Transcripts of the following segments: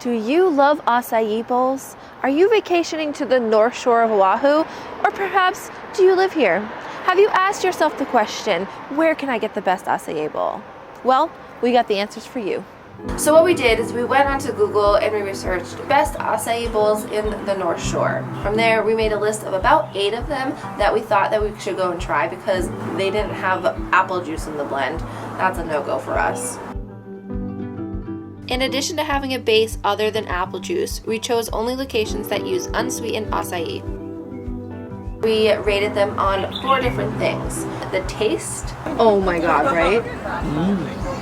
Do you love acai bowls? Are you vacationing to the North Shore of Oahu? Or perhaps, do you live here? Have you asked yourself the question, where can I get the best acai bowl? Well, we got the answers for you. So what we did is we went onto Google and we researched best acai bowls in the North Shore. From there, we made a list of about 8 of them that we thought that we should go and try because they didn't have apple juice in the blend. That's a no-go for us. In addition to having a base other than apple juice, we chose only locations that use unsweetened acai. We rated them on 4 different things. The taste, oh my god, right?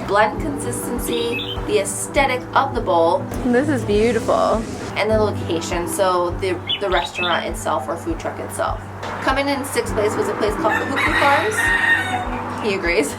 Blend consistency, the aesthetic of the bowl. This is beautiful. And the location, so the restaurant itself or food truck itself. Coming in 6th place was a place called Oahu Farms. He agrees.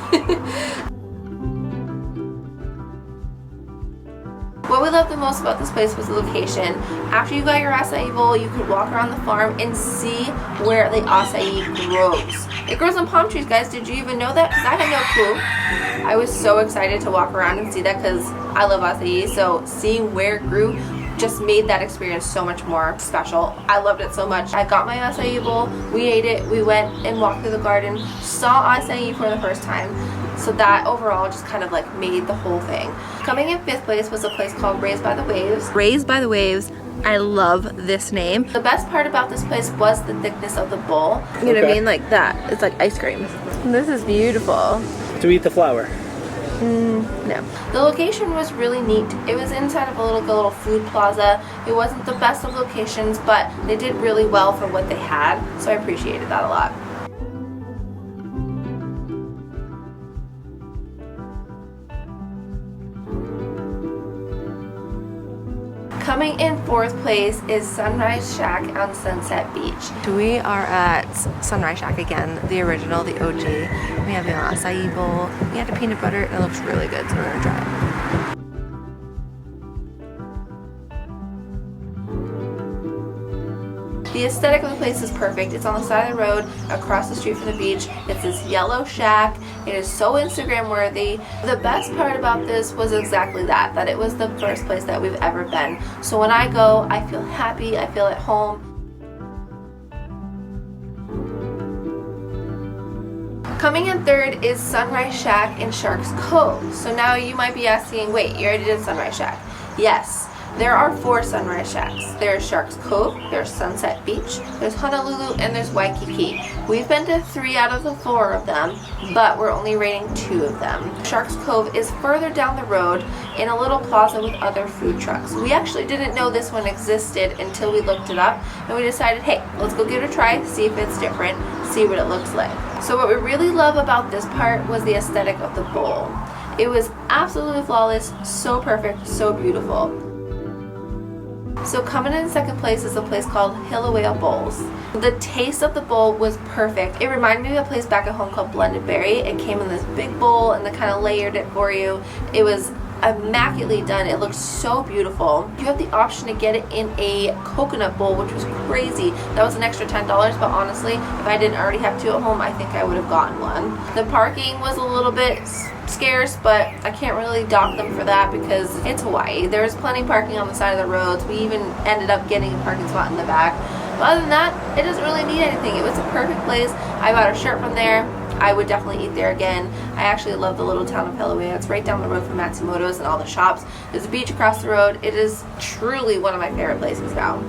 What we loved the most about this place was the location. After you got your acai bowl, you could walk around the farm and see where the acai grows. It grows on palm trees, guys. Did you even know that? Because I had no clue. I was so excited to walk around and see that because I love acai, so seeing where it grew just made that experience so much more special. I loved it so much. I got my acai bowl, we ate it, we went and walked through the garden, saw acai for the first time. So that overall just kind of like made the whole thing. Coming in 5th place was a place called Raised by the Waves. Raised by the Waves. I love this name. The best part about this place was the thickness of the bowl. You know what I mean? Like that. It's like ice cream. This is beautiful. To eat the flour. No. The location was really neat. It was inside of a little food plaza. It wasn't the best of locations, but they did really well for what they had. So I appreciated that a lot. Coming in 4th place is Sunrise Shack on Sunset Beach. We are at Sunrise Shack again, the original, the OG. We have an acai bowl. We had a peanut butter. It looks really good, so we're gonna try it. The aesthetic of the place is perfect. It's on the side of the road, across the street from the beach. It's this yellow shack. It is so Instagram worthy. The best part about this was exactly that it was the first place that we've ever been. So when I go, I feel happy, I feel at home. Coming in 3rd is Sunrise Shack in Sharks Cove. So now you might be asking, wait, you already did Sunrise Shack? Yes. There are 4 Sunrise Shacks. There's Sharks Cove, there's Sunset Beach, there's Honolulu, and there's Waikiki. We've been to 3 out of the 4 of them, but we're only rating 2 of them. Sharks Cove is further down the road in a little plaza with other food trucks. We actually didn't know this one existed until we looked it up, and we decided, hey, let's go give it a try, see if it's different, see what it looks like. So what we really love about this part was the aesthetic of the bowl. It was absolutely flawless, so perfect, so beautiful. So coming in 2nd place is a place called Kilauea Bowls. The taste of the bowl was perfect. It reminded me of a place back at home called Blended Berry. It came in this big bowl and they kind of layered it for you. It was immaculately done. It looked so beautiful. You have the option to get it in a coconut bowl, which was crazy. That was an extra $10, but honestly, if I didn't already have 2 at home, I think I would have gotten one. The parking was a little bit scarce, but I can't really dock them for that because it's Hawaii. There's plenty of parking on the side of the roads. We even ended up getting a parking spot in the back. But other than that, it doesn't really need anything. It was a perfect place. I bought a shirt from there. I would definitely eat there again. I actually love the little town of Kilauea. It's right down the road from Matsumoto's and all the shops. There's a beach across the road. It is truly one of my favorite places now.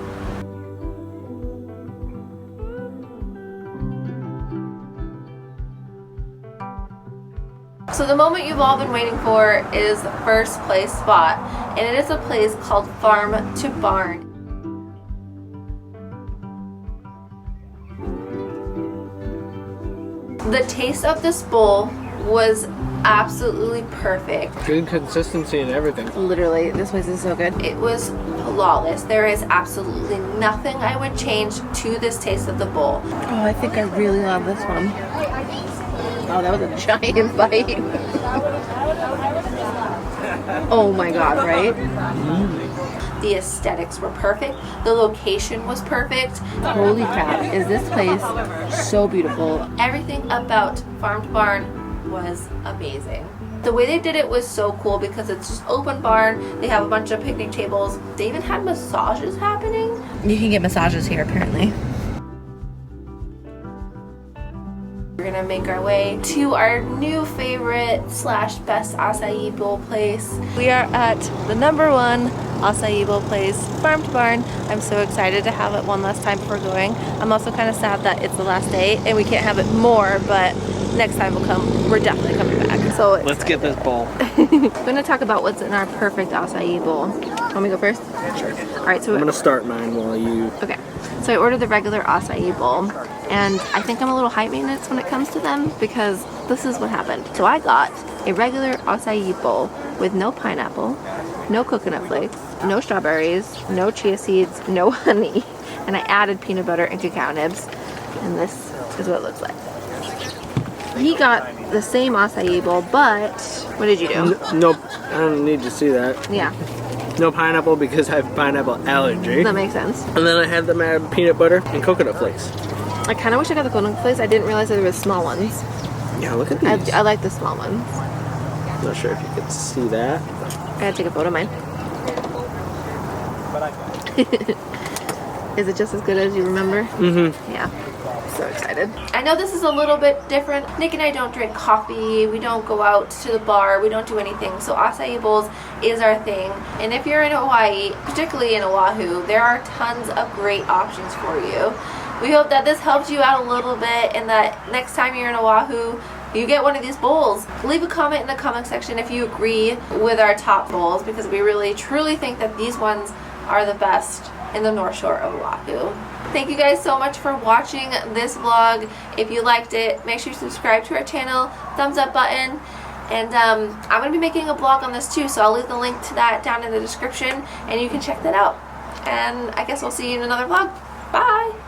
So the moment you've all been waiting for is the 1st place spot, and it is a place called Farm to Barn. The taste of this bowl was absolutely perfect. Good consistency and everything. Literally, this place is so good. It was flawless. There is absolutely nothing I would change to this taste of the bowl. Oh, I think I really love this one. Oh, that was a giant bite. Oh my god, right? The aesthetics were perfect. The location was perfect. Holy crap, is this place so beautiful. Everything about Farm to Barn was amazing. The way they did it was so cool because it's just open barn. They have a bunch of picnic tables. They even had massages happening. You can get massages here apparently. We're gonna make our way to our new favorite / best acai bowl place. We are at the #1 acai bowl place, farm to barn. I'm so excited to have it one last time before going. I'm also kind of sad that it's the last day and we can't have it more, but next time we'll come. We're definitely coming back. So let's get this bowl. I'm gonna talk about what's in our perfect acai bowl. Want me to go first? Sure. All right, so I'm gonna start mine while you. Okay. So I ordered the regular acai bowl, and I think I'm a little high maintenance when it comes to them because this is what happened. So I got a regular acai bowl with no pineapple, no coconut flakes, no strawberries, no chia seeds, no honey, and I added peanut butter and cacao nibs, and this is what it looks like. He got the same acai bowl, but what did you do? Nope, I don't need to see that. Yeah. No pineapple because I have pineapple allergy. That makes sense. And then I had them add peanut butter and coconut flakes. I kind of wish I got the coconut flakes. I didn't realize that there was small ones. Yeah, look at these. I like the small ones. Not sure if you can see that. I gotta take a photo of mine. Is it just as good as you remember? Mm-hmm. Yeah. So excited. I know this is a little bit different. Nick and I don't drink coffee. We don't go out to the bar. We don't do anything. So acai bowls is our thing. And if you're in Hawaii, particularly in Oahu, there are tons of great options for you. We hope that this helped you out a little bit and that next time you're in Oahu, you get one of these bowls. Leave a comment in the comment section if you agree with our top bowls because we really truly think that these ones are the best in the North Shore of Oahu. Thank you guys so much for watching this vlog. If you liked it, make sure you subscribe to our channel, thumbs up button, and I'm going to be making a blog on this too, so I'll leave the link to that down in the description and you can check that out. And I guess we'll see you in another vlog. Bye!